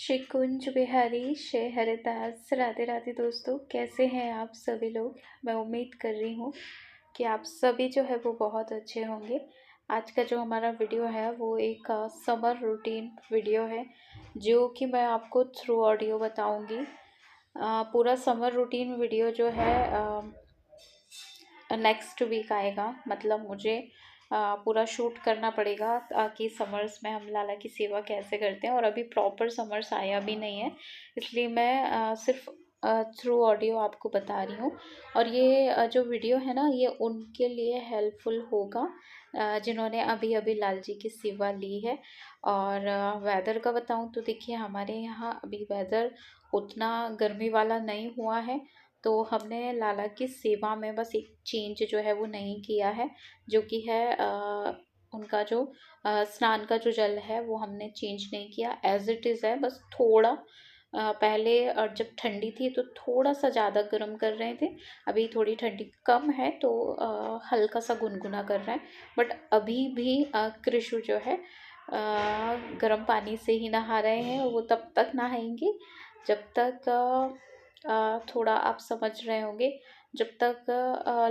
श्री कुंज बिहारी श्री हरिदास। राधे राधे दोस्तों, कैसे हैं आप सभी लोग। मैं उम्मीद कर रही हूँ कि आप सभी जो है वो बहुत अच्छे होंगे। आज का जो हमारा वीडियो है वो एक समर रूटीन वीडियो है जो कि मैं आपको थ्रू ऑडियो बताऊंगी। पूरा समर रूटीन वीडियो जो है नेक्स्ट वीक आएगा। मतलब मुझे पूरा शूट करना पड़ेगा ताकि समर्स में हम लाला की सेवा कैसे करते हैं, और अभी प्रॉपर समर्स आया भी नहीं है, इसलिए मैं सिर्फ थ्रू ऑडियो आपको बता रही हूँ। और ये जो वीडियो है ना, ये उनके लिए हेल्पफुल होगा जिन्होंने अभी अभी लाल जी की सेवा ली है। और वेदर का बताऊँ तो देखिए, हमारे यहाँ अभी वेदर उतना गर्मी वाला नहीं हुआ है, तो हमने लाला की सेवा में बस एक चेंज जो है वो नहीं किया है, जो कि है उनका जो स्नान का जो जल है वो हमने चेंज नहीं किया, एज इट इज़ है। बस थोड़ा पहले जब ठंडी थी तो थोड़ा सा ज़्यादा गर्म कर रहे थे, अभी थोड़ी ठंडी कम है तो हल्का सा गुनगुना कर रहे हैं। बट अभी भी कृषु जो है गर्म पानी से ही नहा रहे हैं, और वो तब तक नहाएंगे जब तक थोड़ा आप समझ रहे होंगे, जब तक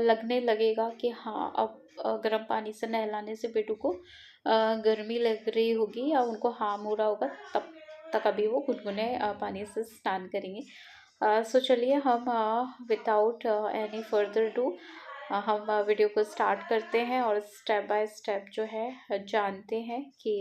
लगने लगेगा कि हाँ अब गर्म पानी से नहलाने से बेटू को गर्मी लग रही होगी या उनको हार्म हो रहा होगा, तब तक अभी वो गुनगुने पानी से स्नान करेंगे। सो चलिए हम विदाउट एनी फर्दर डू हम वीडियो को स्टार्ट करते हैं और स्टेप बाय स्टेप जो है जानते हैं कि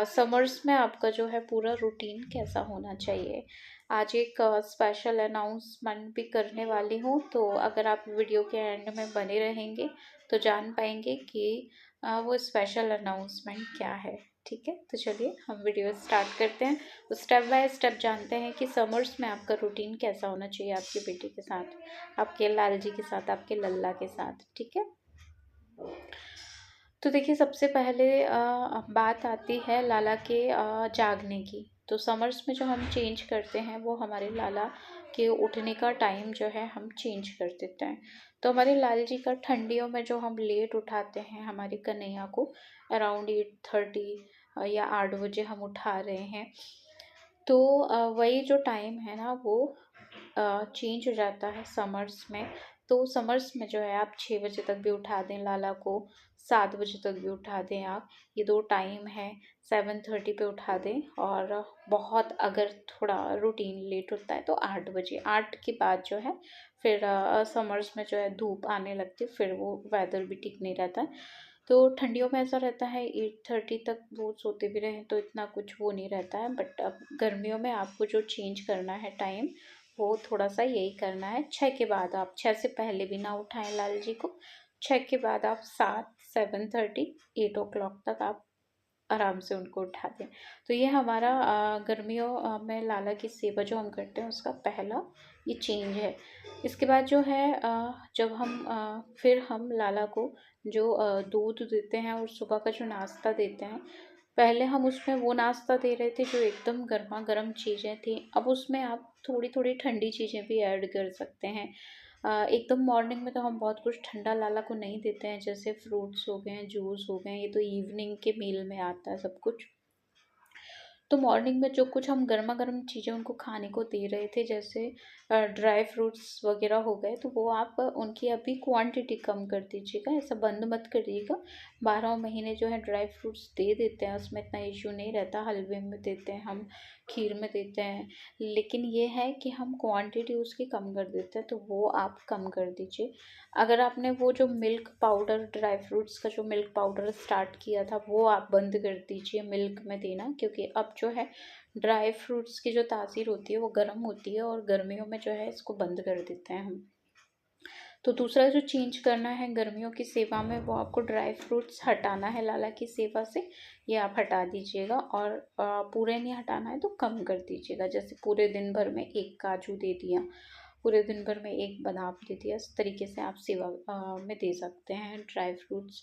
समर्स में आपका जो है पूरा रूटीन कैसा होना चाहिए। आज एक स्पेशल अनाउंसमेंट भी करने वाली हूँ, तो अगर आप वीडियो के एंड में बने रहेंगे तो जान पाएंगे कि वो स्पेशल अनाउंसमेंट क्या है। ठीक है, तो चलिए हम वीडियो स्टार्ट करते हैं। तो स्टेप बाय स्टेप जानते हैं कि समर्स में आपका रूटीन कैसा होना चाहिए, आपकी बेटी के साथ, आपके लाल जी के साथ, आपके लल्ला के साथ। ठीक है, तो देखिए सबसे पहले बात आती है लाला के जागने की। तो समर्स में जो हम चेंज करते हैं वो हमारे लाला के उठने का टाइम जो है हम चेंज कर देते हैं। तो हमारे लाल जी का ठंडियों में जो हम लेट उठाते हैं हमारी कन्हैया को, अराउंड 8:30 या 8 बजे हम उठा रहे हैं, तो वही जो टाइम है ना वो चेंज हो जाता है समर्स में। तो समर्स में जो है आप 6 बजे तक भी उठा दें लाला को, 7 बजे तक भी उठा दें आप, ये दो टाइम है। 7:30 पे उठा दें, और बहुत अगर थोड़ा रूटीन लेट होता है तो 8 बजे, 8 के बाद जो है फिर समर्स में जो है धूप आने लगती है, फिर वो वेदर भी ठीक नहीं रहता है। तो ठंडियों में ऐसा रहता है 8:30 तक वो सोते भी रहें तो इतना कुछ वो नहीं रहता है। बट अब गर्मियों में आपको जो चेंज करना है टाइम, वो थोड़ा सा यही करना है। 6 के बाद, आप 6 से पहले भी ना उठाएं लाल जी को, 6 के बाद आप 7, 7:30, 8 o'clock तक आप आराम से उनको उठा दें। तो ये हमारा गर्मियों में लाला की सेवा जो हम करते हैं उसका पहला ये चेंज है। इसके बाद जो है जब हम फिर हम लाला को जो दूध देते हैं और सुबह का जो नाश्ता देते हैं, पहले हम उसमें वो नाश्ता दे रहे थे जो एकदम गर्मा गर्म चीज़ें थी, अब उसमें आप थोड़ी थोड़ी ठंडी चीज़ें भी ऐड कर सकते हैं। एकदम मॉर्निंग में तो हम बहुत कुछ ठंडा लाला को नहीं देते हैं, जैसे फ्रूट्स हो गए, जूस हो गए, ये तो इवनिंग के मील में आता है सब कुछ। तो मॉर्निंग में जो कुछ हम गर्मा गर्म चीज़ें उनको खाने को दे रहे थे, जैसे ड्राई फ्रूट्स वगैरह हो गए, तो वो आप उनकी अभी क्वांटिटी कम कर दीजिएगा, ऐसा बंद मत करिएगा। 12 महीने जो है ड्राई फ्रूट्स दे देते हैं, उसमें इतना इशू नहीं रहता, हलवे में देते हैं हम, खीर में देते हैं। लेकिन ये है कि हम क्वांटिटी उसकी कम कर देते हैं, तो वो आप कम कर दीजिए। अगर आपने वो जो मिल्क पाउडर, ड्राई फ्रूट्स का जो मिल्क पाउडर स्टार्ट किया था, वो आप बंद कर दीजिए मिल्क में देना, क्योंकि अब जो है ड्राई फ्रूट्स की जो तासीर होती है वो गर्म होती है, और गर्मियों में जो है इसको बंद कर देते हैं हम। तो दूसरा जो चेंज करना है गर्मियों की सेवा में, वो आपको ड्राई फ्रूट्स हटाना है लाला की सेवा से, ये आप हटा दीजिएगा। और पूरे नहीं हटाना है तो कम कर दीजिएगा, जैसे पूरे दिन भर में एक काजू दे दिया, पूरे दिन भर में एक बादाम दे दिया, इस तरीके से आप सेवा में दे सकते हैं ड्राई फ्रूट्स।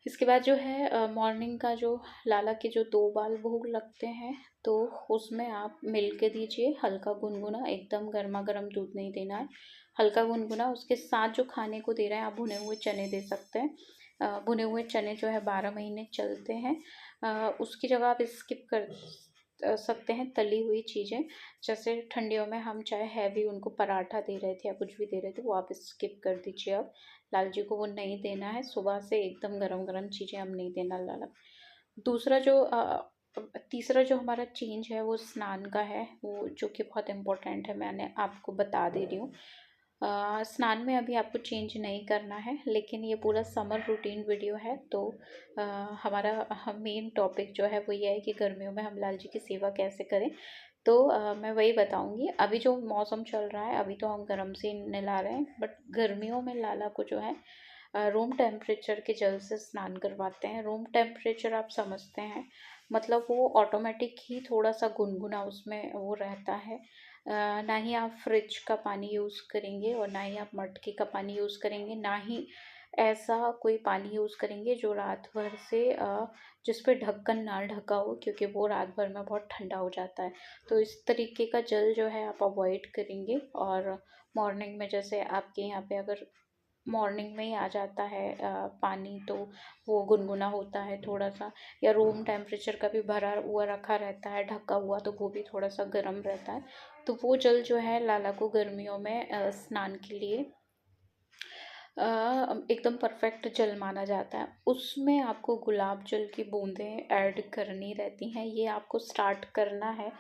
इसके बाद जो है मॉर्निंग का जो लाला के जो 2 बाल भोग लगते हैं, तो उसमें आप मिल्क दीजिए, हल्का गुनगुना, एकदम गर्मा गर्म दूध नहीं देना है, हल्का गुनगुना। उसके साथ जो खाने को दे रहे हैं आप भुने हुए चने दे सकते हैं। भुने हुए चने जो है 12 महीने चलते हैं, उसकी जगह आप स्किप कर सकते हैं तली हुई चीज़ें। जैसे ठंडियों में हम चाहे हैवी उनको पराठा दे रहे थे या कुछ भी दे रहे थे, वो आप स्किप कर दीजिए अब। लाल जी को वो नहीं देना है, सुबह से एकदम गरम-गरम चीज़ें हम नहीं देना लाला। दूसरा जो तीसरा जो हमारा चेंज है वो स्नान का है, वो जो कि बहुत इम्पोर्टेंट है, मैंने आपको बता दे रही हूँ। स्नान में अभी आपको चेंज नहीं करना है, लेकिन ये पूरा समर रूटीन वीडियो है, तो अ, हमारा मेन टॉपिक जो है वो ये है कि गर्मियों में हम लाल जी की सेवा कैसे करें। तो मैं वही बताऊंगी। अभी जो मौसम चल रहा है, अभी तो हम गर्म से नहला रहे हैं, बट गर्मियों में लाला को जो है रूम टेम्परेचर के जल से स्नान करवाते हैं। रूम टेम्परेचर आप समझते हैं, मतलब वो ऑटोमेटिक ही थोड़ा सा गुनगुना उसमें वो रहता है। ना ही आप फ्रिज का पानी यूज़ करेंगे और ना ही आप मटके का पानी यूज़ करेंगे, ना ही ऐसा कोई पानी यूज़ करेंगे जो रात भर से जिस पे ढक्कन ना ढका हो, क्योंकि वो रात भर में बहुत ठंडा हो जाता है। तो इस तरीके का जल जो है आप अवॉइड करेंगे। और मॉर्निंग में जैसे आपके यहाँ पे अगर मॉर्निंग में ही आ जाता है पानी, तो वो गुनगुना होता है थोड़ा सा, या रूम टेम्परेचर का भी भरा हुआ रखा रहता है ढका हुआ, तो वो भी थोड़ा सा गर्म रहता है। तो वो जल जो है लाला को गर्मियों में स्नान के लिए एकदम परफेक्ट जल माना जाता है। उसमें आपको गुलाब जल की बूंदें ऐड करनी रहती हैं, ये आपको स्टार्ट करना है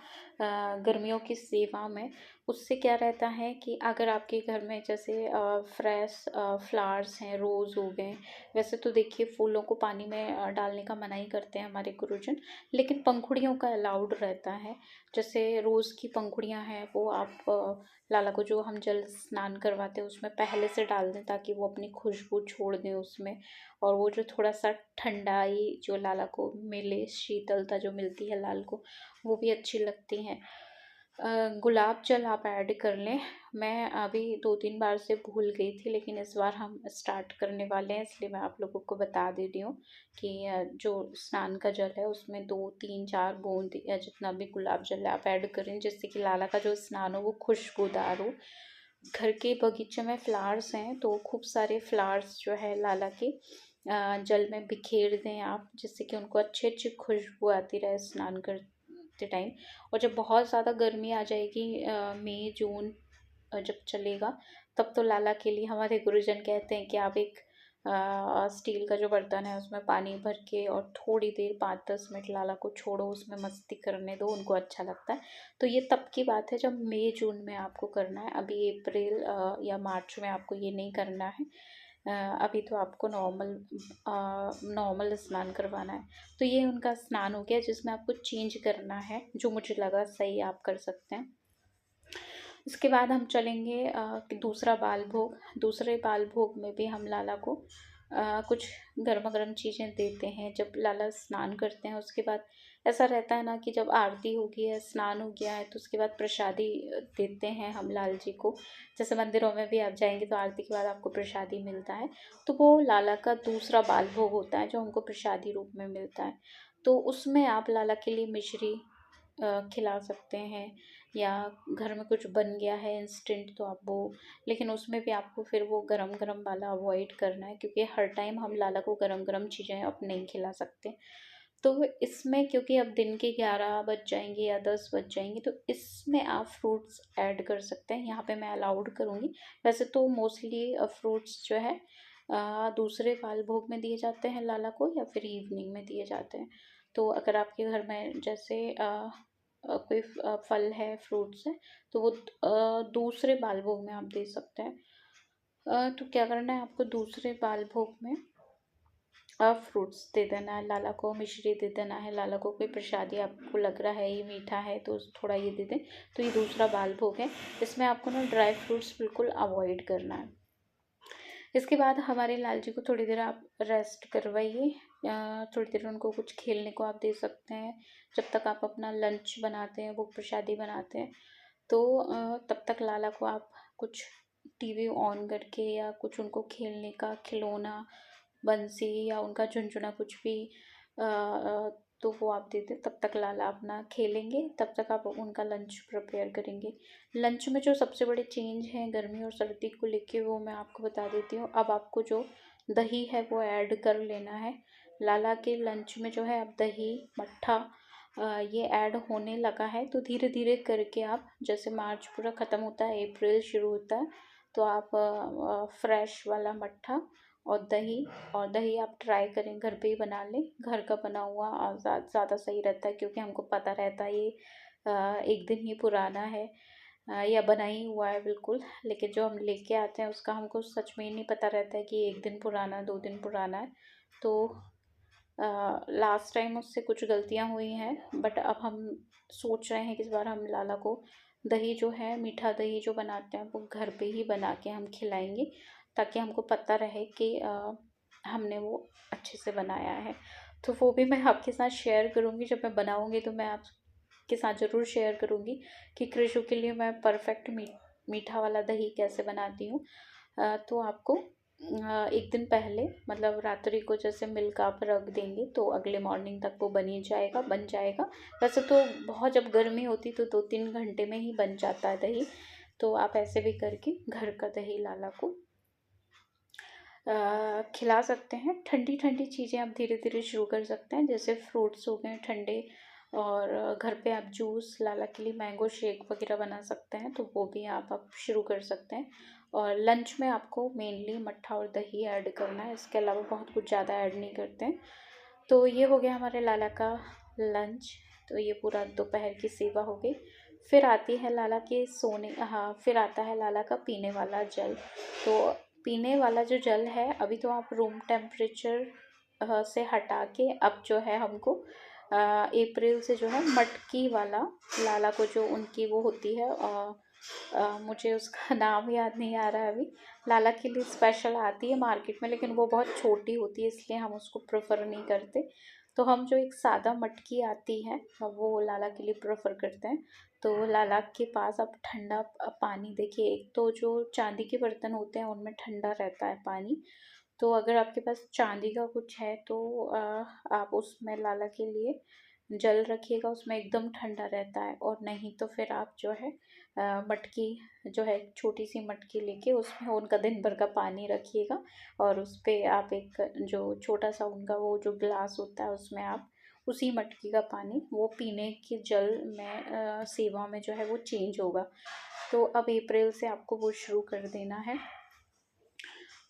गर्मियों की सेवा में। उससे क्या रहता है कि अगर आपके घर में जैसे फ्रेश फ्लावर्स हैं, रोज़ हो गए, वैसे तो देखिए फूलों को पानी में डालने का मना ही करते हैं हमारे गुरुजन, लेकिन पंखुड़ियों का अलाउड रहता है। जैसे रोज़ की पंखुड़ियाँ हैं, वो आप लाला को जो हम जल स्नान करवाते हैं उसमें पहले से डाल दें, ताकि वो अपनी खुशबू छोड़ दें उसमें। और वो जो थोड़ा सा ठंडाई जो लाला को मिले, शीतलता जो मिलती है लाल को, वो भी अच्छी लगती हैं। गुलाब जल आप ऐड कर लें। मैं अभी 2-3 बार से भूल गई थी, लेकिन इस बार हम स्टार्ट करने वाले हैं, इसलिए मैं आप लोगों को बता दे रही हूँ कि जो स्नान का जल है उसमें 2-3-4 बूंद या जितना भी गुलाब जल है आप ऐड करें, जिससे कि लाला का जो स्नान हो वो खुशबूदार हो। घर के बगीचे में फ्लावर्स हैं, तो खूब सारे फ्लावर्स जो है लाला के जल में बिखेर दें आप, जिससे कि उनको अच्छी अच्छी खुशबू आती रहे स्नान करते टाइम। और जब बहुत ज़्यादा गर्मी आ जाएगी, मई जून जब चलेगा, तब तो लाला के लिए हमारे गुरुजन कहते हैं कि आप एक स्टील का जो बर्तन है उसमें पानी भर के और थोड़ी देर 5-10 मिनट लाला को छोड़ो, उसमें मस्ती करने दो, उनको अच्छा लगता है। तो ये तब की बात है जब मई जून में आपको करना है, अभी अप्रैल या मार्च में आपको ये नहीं करना है। अभी तो आपको नॉर्मल स्नान करवाना है। तो ये उनका स्नान हो गया जिसमें आपको चेंज करना है, जो मुझे लगा सही आप कर सकते हैं। इसके बाद हम चलेंगे कि दूसरा बाल भोग। दूसरे बाल भोग में भी हम लाला को कुछ गर्मा गर्म चीज़ें देते हैं। जब लाला स्नान करते हैं उसके बाद ऐसा रहता है ना कि जब आरती हो गई है, स्नान हो गया है, तो उसके बाद प्रसादी देते हैं हम लाल जी को। जैसे मंदिरों में भी आप जाएंगे तो आरती के बाद आपको प्रसादी मिलता है, तो वो लाला का दूसरा बाल भोग होता है जो हमको प्रसादी रूप में मिलता है। तो उसमें आप लाला के लिए मिश्री खिला सकते हैं, या घर में कुछ बन गया है इंस्टेंट तो आप वो, लेकिन उसमें भी आपको फिर वो गरम गरम वाला अवॉइड करना है, क्योंकि हर टाइम हम लाला को गरम गरम चीज़ें अब नहीं खिला सकते। तो इसमें क्योंकि अब दिन के 11 बज जाएंगे या 10 बज जाएंगे, तो इसमें आप फ्रूट्स ऐड कर सकते हैं, यहाँ पे मैं अलाउड करूँगी। वैसे तो मोस्टली फ्रूट्स जो है दूसरे बाल भोग में दिए जाते हैं लाला को, या फिर इवनिंग में दिए जाते हैं। तो अगर आपके घर में जैसे कोई फल है, फ्रूट्स है, तो वो दूसरे बाल भोग में आप दे सकते हैं। तो क्या करना है आपको, दूसरे बाल भोग में फ्रूट्स दे देना है लाला को, मिश्री दे देना है लाला को। कोई प्रसादी आपको लग रहा है ये मीठा है तो थोड़ा ये दे दें। तो ये दूसरा बाल भोग है, इसमें आपको ना ड्राई फ्रूट्स बिल्कुल अवॉइड करना है। इसके बाद हमारे लाल जी को थोड़ी देर आप रेस्ट करवाइए, थोड़ी देर उनको कुछ खेलने को आप दे सकते हैं। जब तक आप अपना लंच बनाते हैं, वो प्रसादी बनाते हैं, तो तब तक लाला को आप कुछ टीवी ऑन करके या कुछ उनको खेलने का खिलौना, बंसी या उनका झुनझुना कुछ भी तो वो आप दे दें। तब तक लाला अपना खेलेंगे, तब तक आप उनका लंच प्रिपेयर करेंगे। लंच में जो सबसे बड़े चेंज हैं गर्मी और सर्दी को लेके, वो मैं आपको बता देती हूँ। अब आपको जो दही है वो ऐड कर लेना है। लाला के लंच में जो है आप दही, मट्ठा ये ऐड होने लगा है। तो धीरे धीरे करके आप, जैसे मार्च पूरा ख़त्म होता है, अप्रैल शुरू होता है, तो आप फ्रेश वाला मट्ठा और दही आप ट्राई करें, घर पे ही बना लें। घर का बना हुआ ज़्यादा सही रहता है, क्योंकि हमको पता रहता है ये एक दिन ही पुराना है या बना ही हुआ है बिल्कुल। लेकिन जो हम लेके आते हैं उसका हमको सच में ही नहीं पता रहता है कि एक दिन पुराना, 2 दिन पुराना है। तो लास्ट टाइम उससे कुछ गलतियाँ हुई हैं, बट अब हम सोच रहे हैं कि इस बार हम लाला को दही जो है, मीठा दही जो बनाते हैं, वो घर पे ही बना के हम खिलाएंगे, ताकि हमको पता रहे कि हमने वो अच्छे से बनाया है। तो वो भी मैं आपके साथ शेयर करूँगी, जब मैं बनाऊँगी तो मैं आपके साथ ज़रूर शेयर करूँगी कि कृषु के लिए मैं परफेक्ट मीठा वाला दही कैसे बनाती हूँ। तो आपको एक दिन पहले, मतलब रात्रि को जैसे मिल्क आप रख देंगे तो अगले मॉर्निंग तक वो बन जाएगा। वैसे तो बहुत, जब गर्मी होती तो 2-3 घंटे में ही बन जाता है दही। तो आप ऐसे भी करके घर का दही लाला को खिला सकते हैं। ठंडी ठंडी चीज़ें आप धीरे धीरे शुरू कर सकते हैं, जैसे फ्रूट्स हो गए ठंडे, और घर पे आप जूस, लाला के लिए मैंगो शेक वगैरह बना सकते हैं, तो वो भी आप शुरू कर सकते हैं। और लंच में आपको मेनली मट्ठा और दही ऐड करना है, इसके अलावा बहुत कुछ ज़्यादा ऐड नहीं करते हैं। तो ये हो गया हमारे लाला का लंच। तो ये पूरा दोपहर की सेवा हो गई। फिर आती है लाला के सोने, हाँ, फिर आता है लाला का पीने वाला जल। तो पीने वाला जो जल है, अभी तो आप रूम टेम्परेचर से हटा के, अब जो है हमको अप्रैल से जो है मटकी वाला, लाला को जो उनकी वो होती है, मुझे उसका नाम याद नहीं आ रहा है अभी, लाला के लिए स्पेशल आती है मार्केट में, लेकिन वो बहुत छोटी होती है, इसलिए हम उसको प्रेफर नहीं करते। तो हम जो एक सादा मटकी आती है, वो लाला के लिए प्रेफर करते हैं। तो लाला के पास आप ठंडा पानी, देखिए, एक तो जो चांदी के बर्तन होते हैं उनमें ठंडा रहता है पानी। तो अगर आपके पास चांदी का कुछ है तो आप उसमें लाला के लिए जल रखिएगा, उसमें एकदम ठंडा रहता है। और नहीं तो फिर आप जो है मटकी, जो है छोटी सी मटकी लेके उसमें उनका दिन भर का पानी रखिएगा, और उस पर आप एक जो छोटा सा उनका वो जो ग्लास होता है, उसमें आप उसी मटकी का पानी वो पीने के जल में सेवा में जो है वो चेंज होगा। तो अब अप्रैल से आपको वो शुरू कर देना है।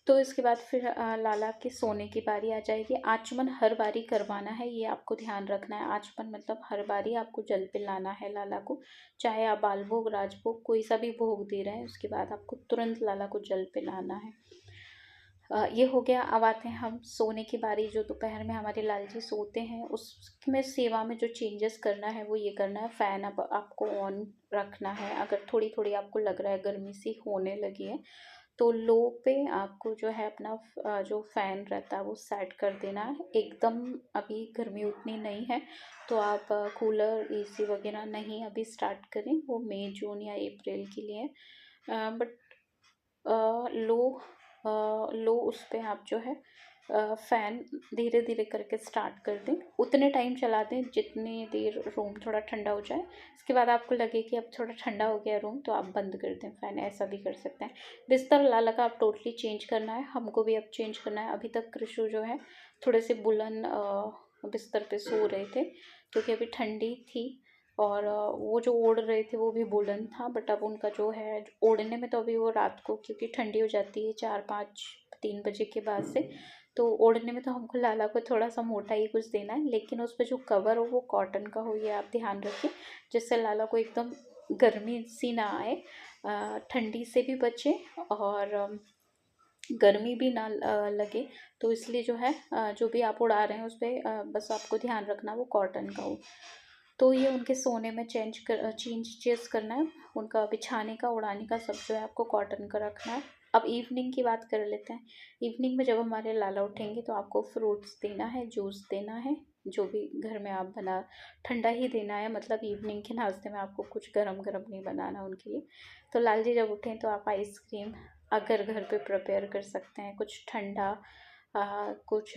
तो इसके बाद फिर लाला के सोने की बारी आ जाएगी। आचमन हर बारी करवाना है, ये आपको ध्यान रखना है। आचमन मतलब हर बारी आपको जल पिलाना है लाला को, चाहे आप बाल भोग, राजभोग, कोई सा भी भोग दे रहे हैं, उसके बाद आपको तुरंत लाला को जल पिलाना है। ये हो गया। अब आते हैं हम सोने की बारी। जो दोपहर में हमारे लाल जी सोते हैं, उसमें सेवा में जो चेंजेस करना है वो ये करना है। फ़ैन अब आपको ऑन रखना है। अगर थोड़ी थोड़ी आपको लग रहा है गर्मी सी होने लगी है, तो लो पे आपको जो है अपना जो फ़ैन रहता है वो सेट कर देना है। एकदम अभी गर्मी उतनी नहीं है, तो आप कूलर, एसी वगैरह नहीं अभी स्टार्ट करें, वो मई, जून या अप्रैल के लिए। बट लो लो उस पे आप जो है फ़ैन धीरे धीरे करके स्टार्ट कर दें। उतने टाइम चला दें जितनी देर रूम थोड़ा ठंडा हो जाए। इसके बाद आपको लगे कि अब थोड़ा ठंडा हो गया रूम, तो आप बंद कर दें फ़ैन, ऐसा भी कर सकते हैं। बिस्तर लाला का आप टोटली चेंज करना है, हमको भी अब चेंज करना है। अभी तक कृषु जो है थोड़े से बुलंद बिस्तर पे सो रहे थे, क्योंकि अभी ठंडी थी, और वो जो ओढ़ रहे थे वो भी वुलन था। बट अब उनका जो है ओढ़ने में, तो अभी वो रात को, क्योंकि ठंडी हो जाती है 4-5-3 बजे के बाद से, तो ओढ़ने में तो हमको लाला को थोड़ा सा मोटा ही कुछ देना है, लेकिन उस पर जो कवर हो वो कॉटन का हो, ये आप ध्यान रखें, जिससे लाला को एकदम गर्मी सी ना आए, ठंडी से भी बचे, और गर्मी भी ना लगे। तो इसलिए जो है जो भी आप उड़ा रहे हैं उस पर बस आपको ध्यान रखना वो कॉटन का हो। तो ये उनके सोने में चेंज करना है। उनका बिछाने का, उड़ाने का सब जो है आपको कॉटन का रखना है। अब इवनिंग की बात कर लेते हैं। इवनिंग में जब हमारे लाला उठेंगे तो आपको फ्रूट्स देना है, जूस देना है, जो भी घर में आप बना, ठंडा ही देना है, मतलब इवनिंग के नाश्ते में आपको कुछ गरम गरम नहीं बनाना उनके लिए। तो लाल जी जब उठें तो आप आइसक्रीम अगर घर पे प्रिपेयर कर सकते हैं, कुछ ठंडा, कुछ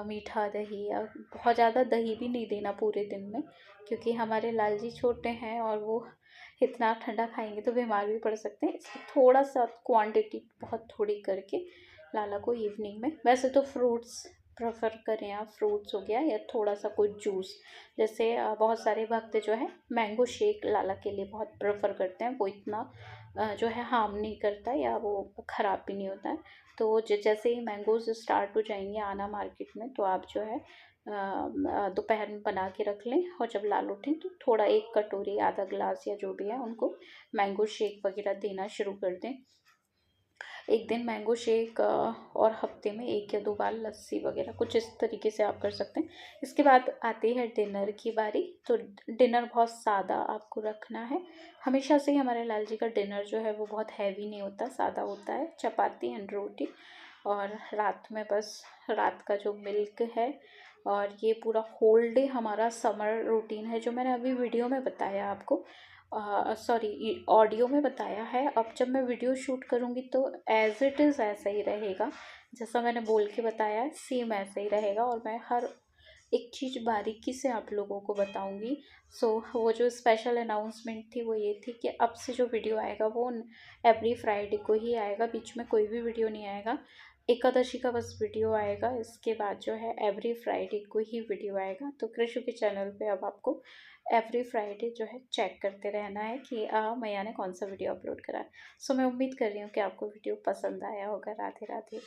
मीठा दही, या बहुत ज़्यादा दही भी नहीं देना पूरे दिन में, क्योंकि हमारे लाल जी छोटे हैं और वो इतना ठंडा खाएंगे तो बीमार भी पड़ सकते हैं। इसलिए थोड़ा सा क्वांटिटी बहुत थोड़ी करके लाला को इवनिंग में, वैसे तो फ्रूट्स प्रेफर करें आप, फ्रूट्स हो गया या थोड़ा सा कोई जूस। जैसे बहुत सारे भक्त जो है मैंगो शेक लाला के लिए बहुत प्रेफर करते हैं, वो इतना जो है हार्म नहीं करता या वो ख़राब भी नहीं होता है। तो जैसे ही मैंगोज स्टार्ट हो जाएंगे आना मार्केट में, तो आप जो है दोपहर में बना के रख लें, और जब लाल उठें तो थोड़ा एक कटोरी आधा गिलास या जो भी है उनको मैंगो शेक वगैरह देना शुरू कर दें। एक दिन मैंगो शेक और हफ्ते में एक या दो बार लस्सी वगैरह, कुछ इस तरीके से आप कर सकते हैं। इसके बाद आती है डिनर की बारी। तो डिनर बहुत सादा आपको रखना है। हमेशा से ही हमारे लाल जी का डिनर जो है वो बहुत हैवी नहीं होता, सादा होता है, चपाती एंड रोटी। और रात में बस रात का जो मिल्क है, और ये पूरा होल डे हमारा समर रूटीन है जो मैंने अभी वीडियो में बताया आपको, सॉरी ऑडियो में बताया है। अब जब मैं वीडियो शूट करूँगी तो एज़ इट इज़ ऐसा ही रहेगा, जैसा मैंने बोल के बताया है सेम ऐसा ही रहेगा, और मैं हर एक चीज़ बारीकी से आप लोगों को बताऊंगी। सो वो जो स्पेशल अनाउंसमेंट थी वो ये थी कि अब से जो वीडियो आएगा वो एवरी फ्राइडे को ही आएगा, बीच में कोई भी वीडियो नहीं आएगा। एकादशी का बस वीडियो आएगा, इसके बाद जो है एवरी फ्राइडे को ही वीडियो आएगा। तो कृषु के चैनल पे अब आपको एवरी फ्राइडे जो है चेक करते रहना है कि मैया ने कौन सा वीडियो अपलोड करा है। सो मैं उम्मीद कर रही हूँ कि आपको वीडियो पसंद आया होगा। राधे राधे।